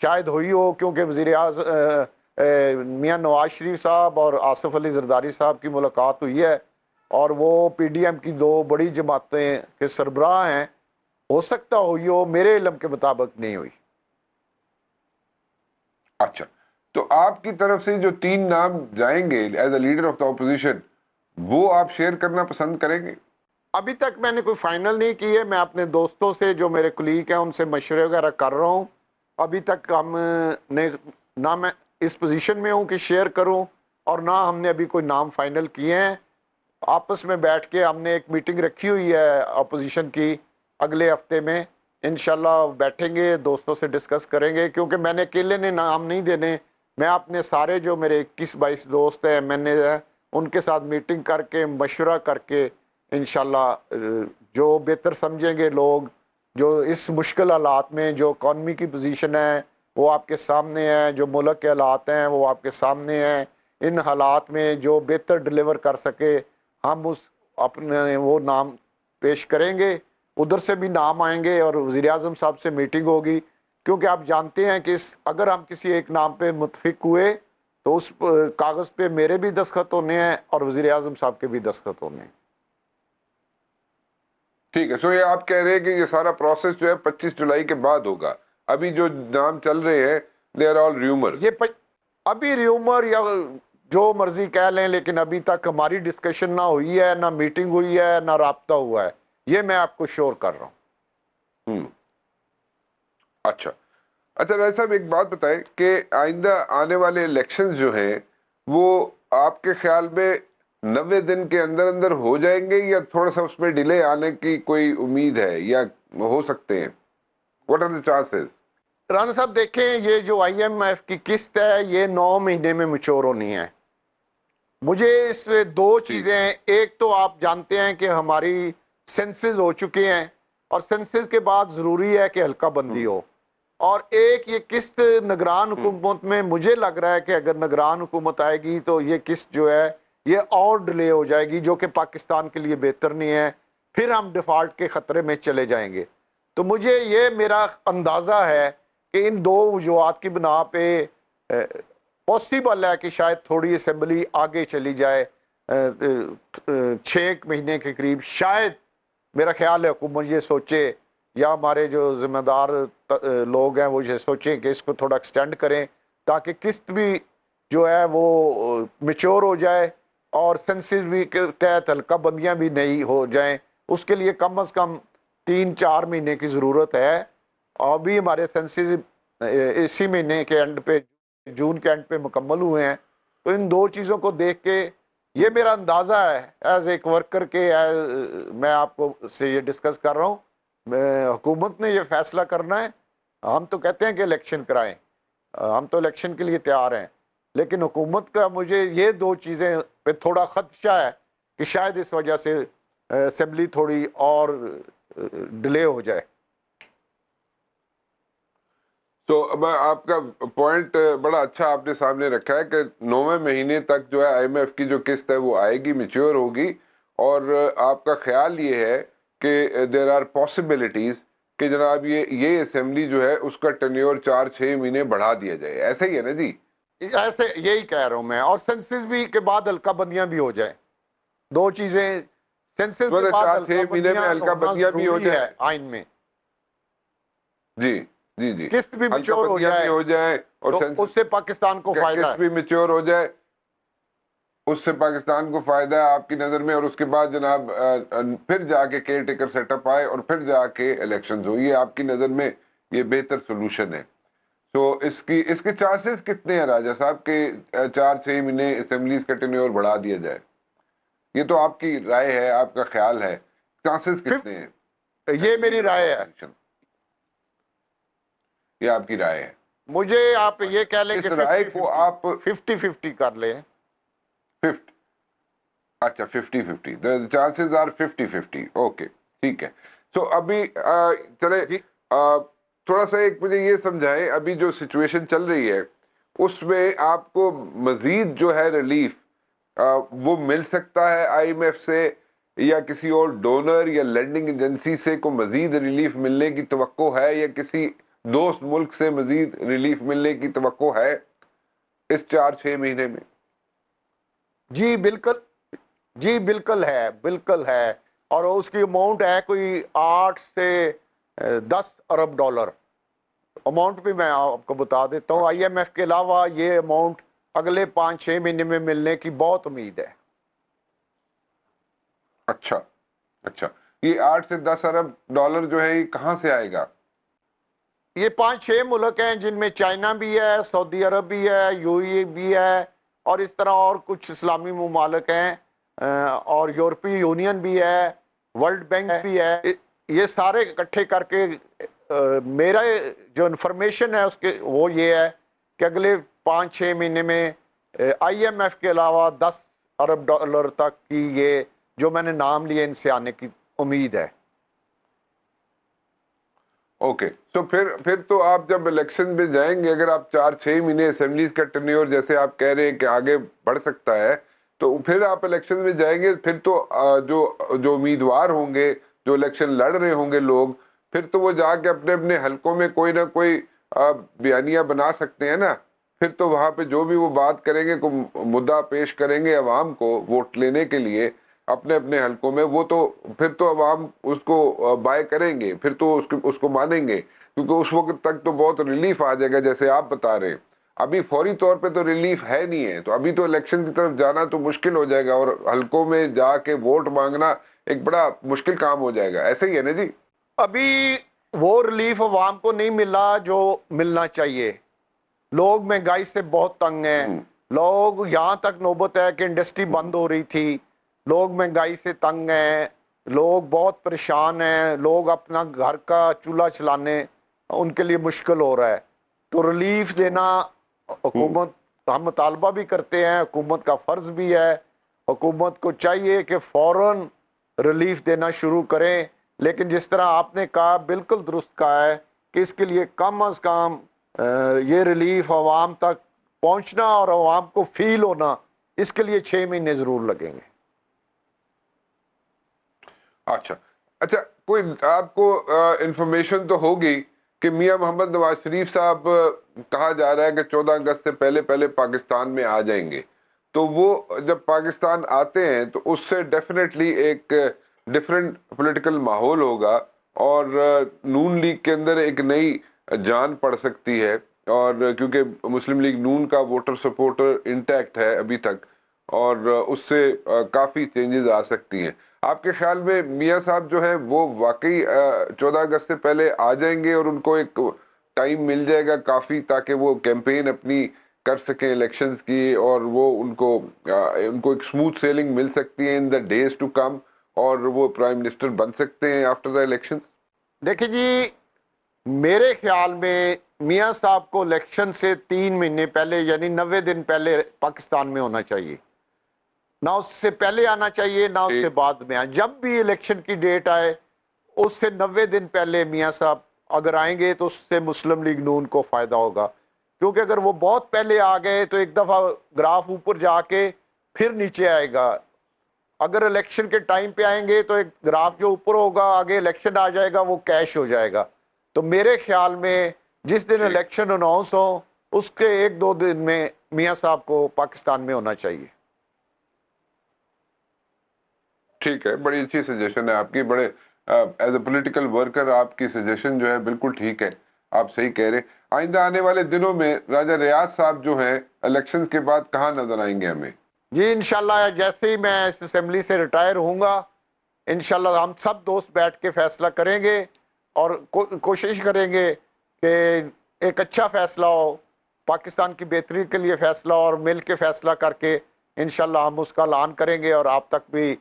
شاید ہوئی ہو, کیونکہ وزیر اعظم میاں نواز شریف صاحب اور آصف علی زرداری صاحب کی ملاقات ہوئی ہے, اور وہ PDM کی 2 بڑی جماعتیں کے سربراہ ہیں. ہو سکتا ہوئی ہو, میرے علم کے مطابق نہیں ہوئی. اچھا, تو آپ کی طرف سے جو 3 نام جائیں گے as a leader of the opposition, وہ آپ شیئر کرنا پسند کریں گے؟ ابھی تک میں نے کوئی فائنل نہیں کی ہے. میں اپنے دوستوں سے جو میرے کولیگ ہیں ان سے مشورے وغیرہ کر رہا ہوں. ابھی تک ہم نے نہ میں اس پوزیشن میں ہوں کہ شیئر کروں, اور نہ ہم نے ابھی کوئی نام فائنل کیے ہیں. آپس میں بیٹھ کے ہم نے ایک میٹنگ رکھی ہوئی ہے اپوزیشن کی, اگلے ہفتے میں انشاءاللہ بیٹھیں گے, دوستوں سے ڈسکس کریں گے, کیونکہ میں نے اکیلے نے نام نہیں دینے. میں اپنے سارے جو میرے 21-22 دوست ہیں, MNA ہیں, ان کے ساتھ میٹنگ کر کے مشورہ کر کے انشاءاللہ جو بہتر سمجھیں گے لوگ, جو اس مشکل حالات میں جو اکانومی کی پوزیشن ہے وہ آپ کے سامنے ہے, جو ملک کے حالات ہیں وہ آپ کے سامنے ہیں, ان حالات میں جو بہتر ڈیلیور کر سکے ہم اس اپنے وہ نام پیش کریں گے. ادھر سے بھی نام آئیں گے, اور وزیر اعظم صاحب سے میٹنگ ہوگی کیونکہ آپ جانتے ہیں کہ اگر ہم کسی ایک نام پہ متفق ہوئے تو اس کاغذ پہ میرے بھی دستخط ہونے ہیں اور وزیر اعظم صاحب کے بھی دستخط ہونے ہیں. ٹھیک ہے. سو یہ آپ کہہ رہے ہیں کہ یہ سارا پروسیس جو ہے 25 جولائی کے بعد ہوگا. ابھی جو نام چل رہے ہیں دے آر آل ریومرز. یہ ابھی ریومر یا جو مرضی کہہ لیں، لیکن ابھی تک ہماری ڈسکشن نہ ہوئی ہے، نہ میٹنگ ہوئی ہے، نہ رابطہ ہوا ہے. یہ میں آپ کو شور کر رہا ہوں. اچھا راجہ صاحب ایک بات بتائیں کہ آئندہ آنے والے الیکشنز جو ہیں وہ آپ کے خیال میں 90 دن کے اندر اندر ہو جائیں گے یا تھوڑا سا اس میں ڈیلے آنے کی کوئی امید ہے یا ہو سکتے ہیں؟ What are the chances? Rana صاحب دیکھیں، یہ جو آئی ایم ایف کی قسط ہے یہ 9 مہینے میں میچور ہونی ہے. مجھے اس میں دو چیزیں ہیں. ایک تو آپ جانتے ہیں کہ ہماری سینسز ہو چکے ہیں اور سینسز کے بعد ضروری ہے کہ حلقہ بندی ہو. اور ایک یہ قسط نگران حکومت میں مجھے لگ رہا ہے کہ اگر نگران حکومت آئے گی تو یہ قسط جو ہے یہ اور ڈیلے ہو جائے گی، جو کہ پاکستان کے لیے بہتر نہیں ہے. پھر ہم ڈیفالٹ کے خطرے میں چلے جائیں گے. تو مجھے یہ میرا اندازہ ہے کہ ان دو وجوہات کی بنا پہ پاسبل ہے کہ شاید تھوڑی اسمبلی آگے چلی جائے 6 مہینے کے قریب. شاید میرا خیال ہے حکومت یہ سوچے یا ہمارے جو ذمہ دار لوگ ہیں وہ یہ سوچیں کہ اس کو تھوڑا ایکسٹینڈ کریں تاکہ قسط بھی جو ہے وہ میچور ہو جائے اور سینسز بھی کے تحت حلقہ بندیاں بھی نہیں ہو جائیں. اس کے لیے کم از کم 3-4 مہینے کی ضرورت ہے. ابھی ہمارے سینسز اسی مہینے کے اینڈ پہ، جون کے اینڈ پہ مکمل ہوئے ہیں. تو ان دو چیزوں کو دیکھ کے یہ میرا اندازہ ہے ایز ایک ورکر کے، میں آپ کو سے یہ ڈسکس کر رہا ہوں. حکومت نے یہ فیصلہ کرنا ہے. ہم تو کہتے ہیں کہ الیکشن کرائیں، ہم تو الیکشن کے لیے تیار ہیں، لیکن حکومت کا مجھے یہ دو چیزیں پہ تھوڑا خدشہ ہے کہ شاید اس وجہ سے اسمبلی تھوڑی اور ڈیلے ہو جائے. تو اب آپ کا پوائنٹ بڑا اچھا آپ نے سامنے رکھا ہے کہ 9ویں مہینے تک جو ہے آئی ایم ایف کی جو قسط ہے وہ آئے گی، میچور ہوگی، اور آپ کا خیال یہ ہے کہ دیر آر پاسبلٹیز کہ جناب یہ اسمبلی جو ہے اس کا ٹینیور 4-6 مہینے بڑھا دیا جائے. ایسا ہی ہے نا جی؟ ایسے یہی کہہ رہا ہوں میں. اور سینسز بھی کے بعد حلقہ بندیاں بھی ہو جائیں. دو چیزیں، سینسز کے بعد 4-6 مہینے میں حلقہ بندیاں بھی ہو جائے آئین میں. جی جی جی، قسط بھی میچور ہو جائے اور اس سے پاکستان کو فائدہ ہے. قسط بھی میچور ہو جائے، اس سے پاکستان کو فائدہ ہے آپ کی نظر میں. اور اس کے بعد جناب پھر جا کے کیئر ٹیکر سیٹ اپ آئے اور پھر جا کے الیکشنز ہو. یہ آپ کی نظر میں یہ بہتر سولوشن ہے. تو اس کے چانسز کتنے ہیں راجہ صاحب کہ 4-6 مہینے اسمبلیز کا ٹینیور بڑھا دیا جائے؟ یہ تو آپ کی رائے ہے، آپ کا خیال ہے. چانسز کتنے ہیں؟ یہ میری رائے ہے. یہ آپ کی رائے ہے. مجھے آپ یہ کہہ لیں کہ رائے کو آپ 50-50 کر لیں. 50، اچھا 50-50، چانسز آر 50-50. اوکے ٹھیک ہے. سو ابھی چلے تھوڑا سا ایک مجھے یہ سمجھائیں، ابھی جو سچویشن چل رہی ہے اس میں آپ کو مزید جو ہے ریلیف وہ مل سکتا ہے آئی ایم ایف سے یا کسی اور ڈونر یا لینڈنگ ایجنسی سے کو مزید ریلیف ملنے کی توقع ہے، یا کسی دوست ملک سے مزید ریلیف ملنے کی توقع ہے اس 4-6 مہینے میں؟ جی بالکل ہے، بالکل ہے. اور اس کی اماؤنٹ ہے کوئی 8 سے 10 ارب ڈالر. اماؤنٹ بھی میں آپ کو بتا دیتا ہوں. آئی ایم ایف کے علاوہ یہ اماؤنٹ اگلے 5-6 مہینے میں ملنے کی بہت امید ہے. اچھا یہ 8 سے 10 ارب ڈالر جو ہے یہ کہاں سے آئے گا؟ یہ 5-6 ملک ہیں جن میں چائنا بھی ہے، سعودی عرب بھی ہے، یو اے بھی ہے، اور اس طرح اور کچھ اسلامی ممالک ہیں، اور یورپی یونین بھی ہے، ورلڈ بینک بھی ہے. یہ سارے اکٹھے کر کے میرا جو انفارمیشن ہے اس کے وہ یہ ہے کہ اگلے 5-6 مہینے میں آئی ایم ایف کے علاوہ 10 ارب ڈالر تک کی یہ جو میں نے نام لیے ان سے آنے کی امید ہے. اوکے. سو پھر تو آپ جب الیکشن میں جائیں گے، اگر آپ 4-6 مہینے اسمبلیز کا ٹرنیور جیسے آپ کہہ رہے ہیں کہ آگے بڑھ سکتا ہے، تو پھر آپ الیکشن میں جائیں گے، پھر تو جو امیدوار ہوں گے، جو الیکشن لڑ رہے ہوں گے لوگ، پھر تو وہ جا کے اپنے حلقوں میں کوئی نہ کوئی بیانیہ بنا سکتے ہیں نا، پھر تو وہاں پہ جو بھی وہ بات کریں گے، کو مدعا پیش کریں گے عوام کو ووٹ لینے کے لیے اپنے اپنے حلقوں میں، وہ تو پھر تو عوام اس کو بائے کریں گے، پھر تو اس کو مانیں گے، کیونکہ اس وقت تک تو بہت ریلیف آ جائے گا جیسے آپ بتا رہے ہیں۔ ابھی فوری طور پہ تو ریلیف ہے نہیں ہے، تو ابھی تو الیکشن کی طرف جانا تو مشکل ہو جائے گا، اور حلقوں میں جا کے ووٹ مانگنا ایک بڑا مشکل کام ہو جائے گا، ایسے ہی ہے نا جی؟ ابھی وہ ریلیف عوام کو نہیں ملا جو ملنا چاہیے۔ لوگ مہنگائی سے بہت تنگ ہیں، ہوں، لوگ یہاں تک نوبت ہے کہ انڈسٹری بند ہو رہی تھی، لوگ مہنگائی سے تنگ ہیں، لوگ بہت پریشان ہیں، لوگ اپنا گھر کا چولہا چلانے ان کے لیے مشکل ہو رہا ہے۔ تو ریلیف دینا ہوں، حکومت، ہم مطالبہ بھی کرتے ہیں، حکومت کا فرض بھی ہے، حکومت کو چاہیے کہ فوراً ریلیف دینا شروع کریں، لیکن جس طرح آپ نے کہا بالکل درست کہا ہے کہ اس کے لیے کم از کم یہ ریلیف عوام تک پہنچنا اور عوام کو فیل ہونا، اس کے لیے 6 مہینے ضرور لگیں گے۔ اچھا اچھا، کوئی آپ کو انفارمیشن تو ہوگی کہ میاں محمد نواز شریف صاحب کہا جا رہا ہے کہ 14 اگست سے پہلے پہلے پاکستان میں آ جائیں گے، تو وہ جب پاکستان آتے ہیں تو اس سے ڈیفینیٹلی ایک ڈفرینٹ پولیٹیکل ماحول ہوگا، اور نون لیگ کے اندر ایک نئی جان پڑ سکتی ہے، اور کیونکہ مسلم لیگ نون کا ووٹر سپورٹر انٹیکٹ ہے ابھی تک، اور اس سے کافی چینجز آ سکتی ہیں۔ آپ کے خیال میں میاں صاحب جو ہے وہ واقعی 14 اگست سے پہلے آ جائیں گے، اور ان کو ایک ٹائم مل جائے گا کافی تاکہ وہ کیمپین اپنی کر سکیں الیکشنز کی، اور وہ ان کو ایک سموتھ سیلنگ مل سکتی ہے ان دا ڈیز ٹو کم، اور وہ پرائم منسٹر بن سکتے ہیں آفٹر دا الیکشن؟ دیکھیں جی، میرے خیال میں میاں صاحب کو الیکشن سے 3 مہینے پہلے یعنی 90 دن پہلے پاکستان میں ہونا چاہیے، نہ اس سے پہلے آنا چاہیے نہ اس سے ٹھیک، بعد میں جب بھی الیکشن کی ڈیٹ آئے اس سے 90 دن پہلے میاں صاحب اگر آئیں گے تو اس سے مسلم لیگ نون کو فائدہ ہوگا، کیونکہ اگر وہ بہت پہلے آ گئے تو ایک دفعہ گراف اوپر جا کے پھر نیچے آئے گا۔ اگر الیکشن کے ٹائم پہ آئیں گے تو ایک گراف جو اوپر ہوگا آگے الیکشن آ جائے گا وہ کیش ہو جائے گا۔ تو میرے خیال میں جس دن ٹھیک، الیکشن اناؤنس ہو اس کے 1-2 دن میں میاں صاحب کو پاکستان میں ہونا چاہیے۔ ٹھیک ہے، بڑی اچھی سجیشن ہے آپ کی، بڑے ایز اے پولیٹیکل ورکر آپ کی سجیشن جو ہے بالکل ٹھیک ہے، آپ صحیح کہہ رہے۔ آئندہ آنے والے دنوں میں راجہ ریاض صاحب جو ہیں الیکشنز کے بعد کہاں نظر آئیں گے ہمیں؟ جی انشاءاللہ جیسے ہی میں اس اسمبلی سے ریٹائر ہوں گا انشاءاللہ ہم سب دوست بیٹھ کے فیصلہ کریں گے، اور کوشش کریں گے کہ ایک اچھا فیصلہ ہو، پاکستان کی بہتری کے لیے فیصلہ، اور مل کے فیصلہ کر کے انشاءاللہ ہم اس کا اعلان کریں گے اور آپ تک بھی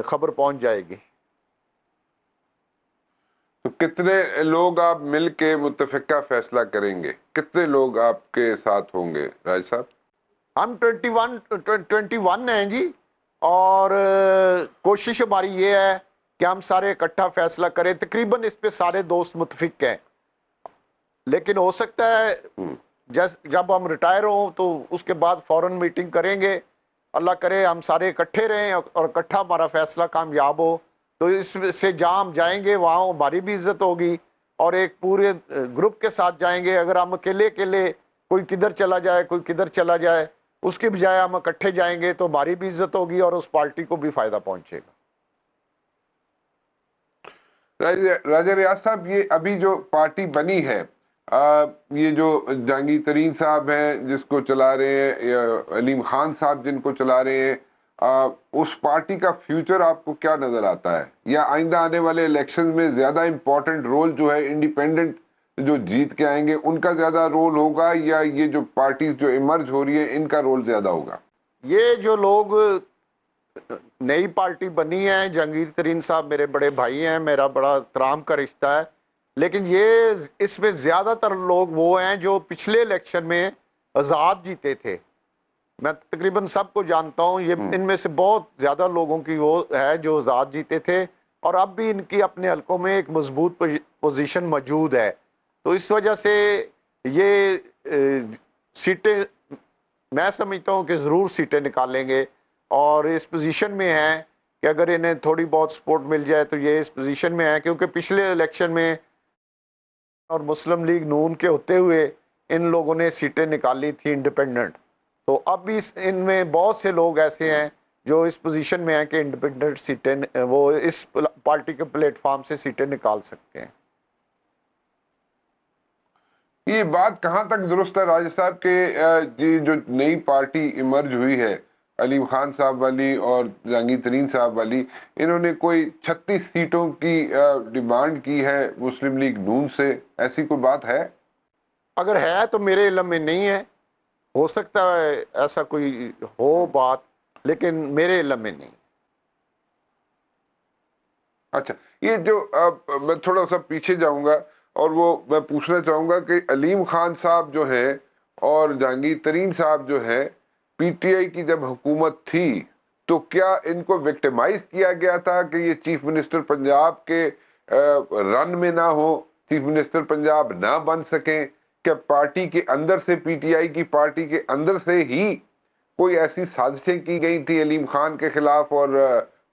خبر پہنچ جائے گی۔ تو کتنے لوگ آپ مل کے متفقہ فیصلہ کریں گے؟ کتنے لوگ آپ کے ساتھ ہوں گے راج صاحب؟ ہم 21 ہیں جی، اور کوشش ہماری یہ ہے کہ ہم سارے اکٹھا فیصلہ کریں، تقریباً اس پہ سارے دوست متفق ہیں، لیکن ہو سکتا ہے ہوں، جب ہم ریٹائر ہوں تو اس کے بعد فوراً میٹنگ کریں گے، اللہ کرے ہم سارے اکٹھے رہیں اور اکٹھا ہمارا فیصلہ کامیاب ہو، تو اس سے جہاں ہم جائیں گے وہاں ہماری بھی عزت ہوگی، اور ایک پورے گروپ کے ساتھ جائیں گے۔ اگر ہم اکیلے اکیلے کوئی کدھر چلا جائے کوئی کدھر چلا جائے، اس کی بجائے ہم اکٹھے جائیں گے تو ہماری بھی عزت ہوگی اور اس پارٹی کو بھی فائدہ پہنچے گا۔ راجہ ریاض صاحب، یہ ابھی جو پارٹی بنی ہے، یہ جو جہانگیر ترین صاحب ہیں جس کو چلا رہے ہیں، یا علیم خان صاحب جن کو چلا رہے ہیں، اس پارٹی کا فیوچر آپ کو کیا نظر آتا ہے؟ یا آئندہ آنے والے الیکشن میں زیادہ امپورٹنٹ رول جو ہے انڈیپینڈنٹ جو جیت کے آئیں گے ان کا زیادہ رول ہوگا، یا یہ جو پارٹیز جو ایمرج ہو رہی ہیں ان کا رول زیادہ ہوگا؟ یہ جو لوگ نئی پارٹی بنی ہے، جہانگیر ترین صاحب میرے بڑے بھائی ہیں، میرا بڑا احترام کا رشتہ ہے، لیکن یہ اس میں زیادہ تر لوگ وہ ہیں جو پچھلے الیکشن میں آزاد جیتے تھے، میں تقریباً سب کو جانتا ہوں، یہ ہوں، ان میں سے بہت زیادہ لوگوں کی وہ ہے جو آزاد جیتے تھے، اور اب بھی ان کی اپنے حلقوں میں ایک مضبوط پوزیشن موجود ہے، تو اس وجہ سے یہ سیٹیں میں سمجھتا ہوں کہ ضرور سیٹیں نکالیں گے، اور اس پوزیشن میں ہیں کہ اگر انہیں تھوڑی بہت سپورٹ مل جائے تو یہ اس پوزیشن میں ہے، کیونکہ پچھلے الیکشن میں اور مسلم لیگ نون کے ہوتے ہوئے ان لوگوں نے سیٹیں نکالی تھی انڈیپینڈنٹ. تو اب بھی ان میں بہت سے لوگ ایسے ہیں جو اس پوزیشن میں ہیں کہ انڈیپینڈنٹ سیٹیں وہ اس پارٹی کے پلیٹ فارم سے سیٹیں نکال سکتے ہیں. یہ بات کہاں تک درست ہے راجہ صاحب کہ جو نئی پارٹی ایمرج ہوئی ہے علیم خان صاحب والی اور جہانگیر ترین صاحب والی، انہوں نے کوئی 36 سیٹوں کی ڈیمانڈ کی ہے مسلم لیگ نون سے، ایسی کوئی بات ہے؟ اگر ہے تو میرے علم میں نہیں ہے، ہو سکتا ہے ایسا کوئی ہو بات، لیکن میرے علم میں نہیں. اچھا، یہ جو میں تھوڑا سا پیچھے جاؤں گا اور وہ میں پوچھنا چاہوں گا کہ علیم خان صاحب جو ہیں اور جہانگیر ترین صاحب جو ہیں، پی ٹی آئی کی جب حکومت تھی تو کیا ان کو وکٹمائز کیا گیا تھا کہ یہ چیف منسٹر پنجاب کے رن میں نہ ہو، چیف منسٹر پنجاب نہ بن سکیں؟ کیا پارٹی کے اندر سے، پی ٹی آئی کی پارٹی کے اندر سے ہی کوئی ایسی سازشیں کی گئی تھی علیم خان کے خلاف اور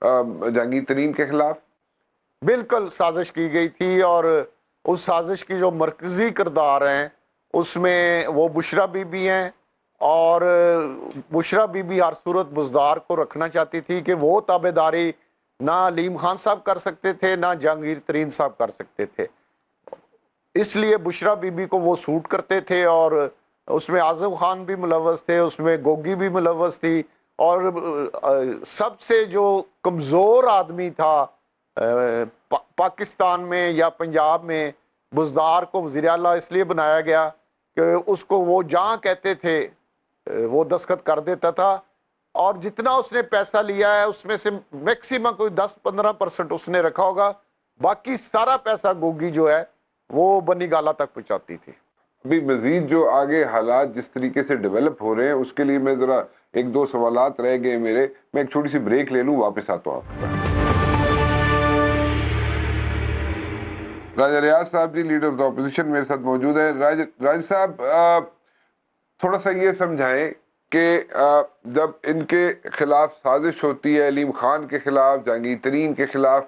جہانگیر ترین کے خلاف؟ بالکل سازش کی گئی تھی، اور اس سازش کی جو مرکزی کردار ہیں اس میں وہ بشرا بی بی ہیں، اور بشرا بی بی ہر صورت بزدار کو رکھنا چاہتی تھی کہ وہ تابع داری نہ علیم خان صاحب کر سکتے تھے نہ جہانگیر ترین صاحب کر سکتے تھے. اس لیے بشرا بی بی کو وہ سوٹ کرتے تھے، اور اس میں اعظم خان بھی ملوث تھے، اس میں گوگی بھی ملوث تھی، اور سب سے جو کمزور آدمی تھا پاکستان میں یا پنجاب میں، بزدار کو وزیر اعلیٰ اس لیے بنایا گیا کہ اس کو وہ جہاں کہتے تھے وہ دستخط کر دیتا تھا، اور جتنا اس نے پیسہ لیا ہے اس میں سے میکسیمم کوئی 10-15% اس نے رکھا ہوگا، باقی سارا پیسہ گوگی جو ہے وہ بنی گالا تک پہنچاتی تھی. ابھی مزید جو آگے حالات جس طریقے سے ڈیولپ ہو رہے ہیں اس کے لیے میں ذرا ایک دو سوالات رہ گئے میرے، میں ایک چھوٹی سی بریک لے لوں، واپس آتا ہوں آپ کا. راجہ ریاض صاحب جی، لیڈر آف دا اپوزیشن، میرے ساتھ موجود ہیں. راج صاحب تھوڑا سا یہ سمجھائیں کہ جب ان کے خلاف سازش ہوتی ہے، علیم خان کے خلاف، جہانگیر ترین کے خلاف،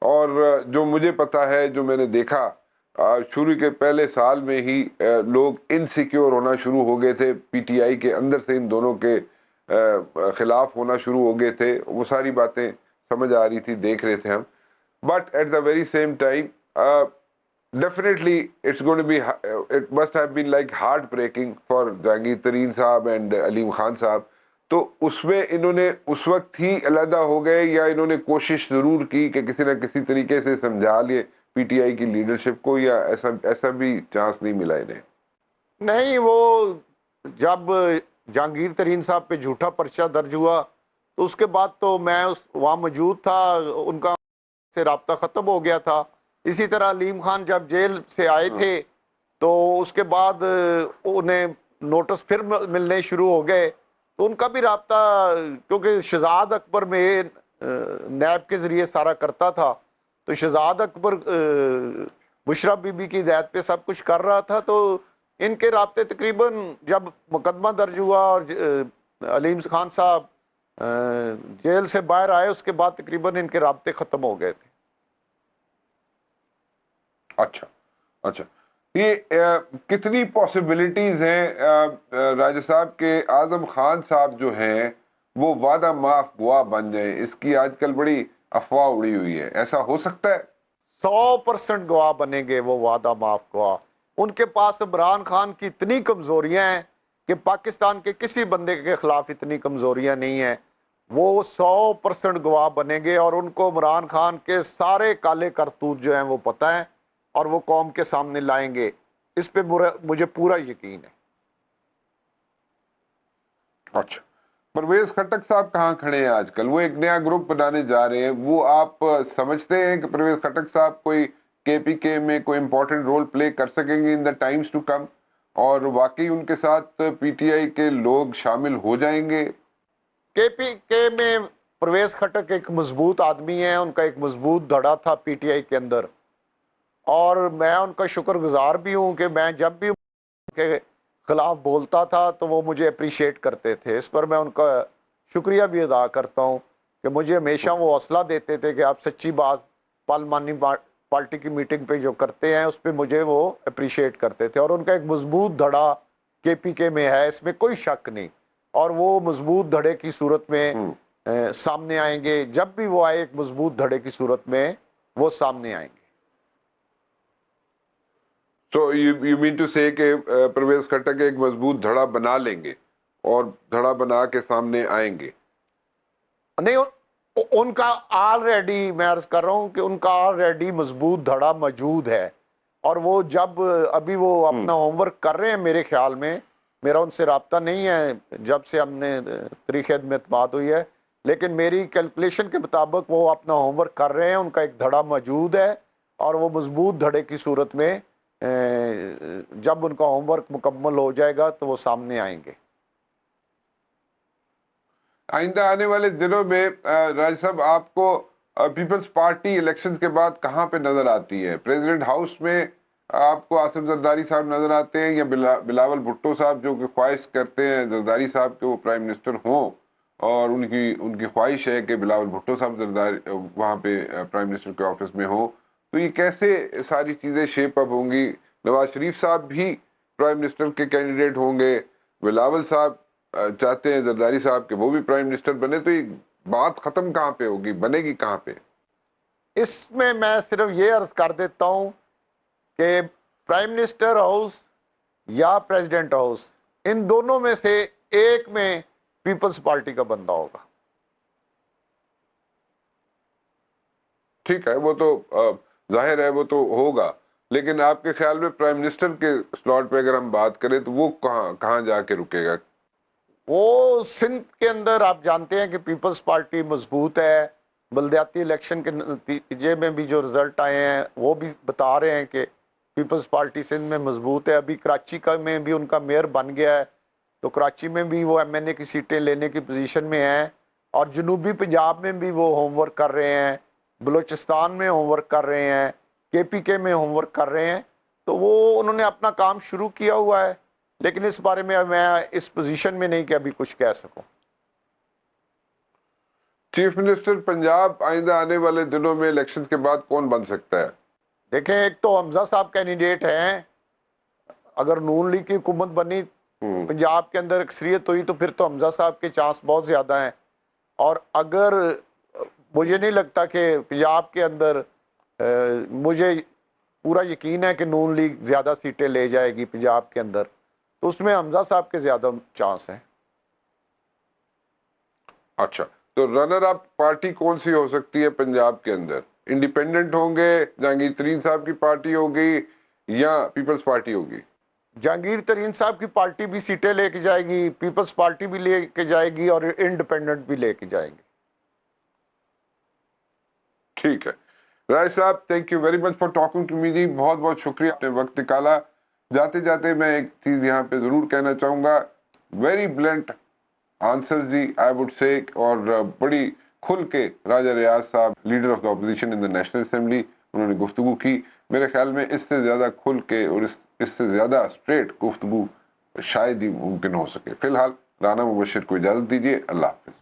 اور جو مجھے پتا ہے، جو میں نے دیکھا، شروع کے پہلے سال میں ہی لوگ انسیکیور ہونا شروع ہو گئے تھے، پی ٹی آئی کے اندر سے ان دونوں کے خلاف ہونا شروع ہو گئے تھے. وہ ساری باتیں سمجھ آ رہی تھی، دیکھ رہے تھے ہم. But at the very same time, definitely it must have been like heartbreaking for Jahangir Tareen Saab and Aleem Khan Saab. تو اس میں انہوں نے اس وقت ہی علیحدہ ہو گئے، یا انہوں نے کوشش ضرور کی کہ کسی نہ کسی طریقے سے سمجھا لیے پی ٹی آئی کی لیڈرشپ کو، یا ایسا بھی چانس نہیں ملا انہیں؟ نہیں، وہ جب جہانگیر ترین صاحب پہ جھوٹا پرچہ درج ہوا تو اس کے بعد تو میں وہاں موجود تھا، ان کا سے رابطہ ختم ہو گیا تھا. اسی طرح علیم خان جب جیل سے آئے تھے تو اس کے بعد انہیں نوٹس پھر ملنے شروع ہو گئے، تو ان کا بھی رابطہ، کیونکہ شہزاد اکبر میں نیب کے ذریعے سارا کرتا تھا، تو شہزاد اکبر بشرا بی بی کی ہدایت پہ سب کچھ کر رہا تھا، تو ان کے رابطے تقریباً جب مقدمہ درج ہوا اور علیم خان صاحب جیل سے باہر آئے اس کے بعد تقریباً ان کے رابطے ختم ہو گئے تھے. اچھا، یہ کتنی پاسبلٹیز ہیں راجہ صاحب کہ اعظم خان صاحب جو ہیں وہ وعدہ معاف گواہ بن جائیں؟ اس کی آج کل بڑی افواہ اڑی ہوئی ہے، ایسا ہو سکتا ہے؟ 100% گواہ بنیں گے وہ وعدہ معاف گواہ. ان کے پاس عمران خان کی اتنی کمزوریاں ہیں کہ پاکستان کے کسی بندے کے خلاف اتنی کمزوریاں نہیں ہیں. وہ 100% گواہ بنیں گے، اور ان کو عمران خان کے سارے کالے کرتوت جو ہیں وہ پتہ ہیں، اور وہ قوم کے سامنے لائیں گے. اس پہ مجھے پورا یقین ہے. اچھا، پرویز خٹک صاحب کہاں کھڑے ہیں آج کل؟ وہ ایک نیا گروپ بنانے جا رہے ہیں، وہ آپ سمجھتے ہیں کہ پرویز خٹک صاحب کوئی کے پی کے میں کوئی امپورٹنٹ رول پلے کر سکیں گے ان دا ٹائمز ٹو کم، اور واقعی ان کے ساتھ پی ٹی آئی کے لوگ شامل ہو جائیں گے؟ کے پی کے میں پرویز خٹک ایک مضبوط آدمی ہیں، ان کا ایک مضبوط دھڑا تھا پی ٹی آئی کے اندر، اور میں ان کا شکر گزار بھی ہوں کہ میں جب بھی ان کے خلاف بولتا تھا تو وہ مجھے اپریشیٹ کرتے تھے. اس پر میں ان کا شکریہ بھی ادا کرتا ہوں کہ مجھے ہمیشہ وہ حوصلہ دیتے تھے کہ آپ سچی بات پارلیمانی پارٹی کی میٹنگ پہ جو کرتے ہیں اس پہ مجھے وہ اپریشیٹ کرتے تھے، اور ان کا ایک مضبوط دھڑا کے پی کے میں ہے، اس میں کوئی شک نہیں، اور وہ مضبوط دھڑے کی صورت میں سامنے آئیں گے، جب بھی وہ آئے ایک مضبوط دھڑے کی صورت میں وہ سامنے آئیں گے۔ So you mean to say کہ پرویز خٹک ایک مضبوط دھڑا بنا لیں گے اور دھڑا بنا کے سامنے آئیں گے؟ نہیں، ان کا آلریڈی، میں عرض کر رہا ہوں کہ ان کا آلریڈی مضبوط دھڑا موجود ہے، اور وہ جب ابھی وہ اپنا ہوم ورک کر رہے ہیں، میرے خیال میں، میرا ان سے رابطہ نہیں ہے جب سے ہم نے طریق خدمت بات ہوئی ہے، لیکن میری کیلکولیشن کے مطابق وہ اپنا ہوم ورک کر رہے ہیں، ان کا ایک دھڑا موجود ہے، اور وہ مضبوط دھڑے کی صورت میں جب ان کا ہوم ورک مکمل ہو جائے گا تو وہ سامنے آئیں گے۔ آئندہ آنے والے دنوں میں راج صاحب آپ کو پیپلز پارٹی الیکشنز کے بعد کہاں پہ نظر آتی ہے؟ پریزیڈنٹ ہاؤس میں آپ کو آصف زرداری صاحب نظر آتے ہیں، یا بلاول بھٹو صاحب جو کہ خواہش کرتے ہیں زرداری صاحب کے وہ پرائم منسٹر ہوں، اور ان کی خواہش ہے کہ بلاول بھٹو صاحب زرداری وہاں پہ پرائم منسٹر کے آفس میں ہوں، تو یہ کیسے ساری چیزیں شیپ اپ ہوں گی؟ نواز شریف صاحب بھی پرائم منسٹر کے کینڈیڈیٹ ہوں گے، بلاول صاحب چاہتے ہیں زرداری صاحب کہ وہ بھی پرائم منسٹر بنے، تو یہ بات ختم کہاں پہ ہوگی، بنے گی کہاں پہ؟ اس میں صرف یہ عرض کر دیتا ہوں کہ پرائم منسٹر ہاؤس یا پریزیڈنٹ ہاؤس، ان دونوں میں سے ایک میں پیپلز پارٹی کا بندہ ہوگا۔ ٹھیک ہے، وہ تو ظاہر ہے، وہ تو ہوگا، لیکن آپ کے خیال میں پرائم منسٹر کے سلاٹ پہ اگر ہم بات کریں تو وہ کہاں جا کے رکے گا؟ وہ سندھ کے اندر آپ جانتے ہیں کہ پیپلز پارٹی مضبوط ہے، بلدیاتی الیکشن کے نتیجے میں بھی جو رزلٹ آئے ہیں وہ بھی بتا رہے ہیں کہ پیپلز پارٹی سندھ میں مضبوط ہے۔ ابھی کراچی میں بھی ان کا میئر بن گیا ہے، تو کراچی میں بھی وہ ایم این اے کی سیٹیں لینے کی پوزیشن میں ہیں، اور جنوبی پنجاب میں بھی وہ ہوم ورک کر رہے ہیں، بلوچستان میں ہوم ورک کر رہے ہیں، کے پی کے میں ہوم ورک کر رہے ہیں، تو وہ انہوں نے اپنا کام شروع کیا ہوا ہے، لیکن اس بارے میں اس پوزیشن میں نہیں کہ ابھی کچھ کہہ سکوں۔ چیف منسٹر پنجاب آئندہ آنے والے دنوں میں الیکشنز کے بعد کون بن سکتا ہے؟ دیکھیں، ایک تو حمزہ صاحب کینڈیڈیٹ ہیں، اگر نون لیگ کی حکومت بنی، پنجاب کے اندر اکثریت ہوئی، تو پھر تو حمزہ صاحب کے چانس بہت زیادہ ہیں، اور اگر مجھے نہیں لگتا کہ پنجاب کے اندر، مجھے پورا یقین ہے کہ نون لیگ زیادہ سیٹیں لے جائے گی پنجاب کے اندر، تو اس میں حمزہ صاحب کے زیادہ چانس ہیں۔ اچھا، تو رنر اپ پارٹی کون سی ہو سکتی ہے پنجاب کے اندر؟ انڈیپینڈنٹ ہوں گے، جہانگیر ترین صاحب کی پارٹی ہوگی، یا پیپلز پارٹی ہوگی؟ جہانگیر ترین صاحب کی پارٹی بھی سیٹیں لے کے جائے گی، پیپلز پارٹی بھی لے کے جائے گی، اور انڈیپینڈنٹ بھی لے کے جائیں گے۔ ٹھیک ہے رائے صاحب، thank you very much for talking to me جی، بہت بہت شکریہ، آپ نے وقت نکالا۔ جاتے جاتے میں ایک چیز یہاں پہ ضرور کہنا چاہوں گا، ویری بلنٹ آنسر جی آئی وڈ سے، اور بڑی کھل کے راجہ ریاض صاحب، leader of the opposition in the national assembly, انہوں نے گفتگو کی۔ میرے خیال میں اس سے زیادہ کھل کے اور اس سے زیادہ اسٹریٹ گفتگو شاید ہی ممکن ہو سکے۔ فی الحال رانا مبشر کو اجازت دیجیے، اللہ حافظ۔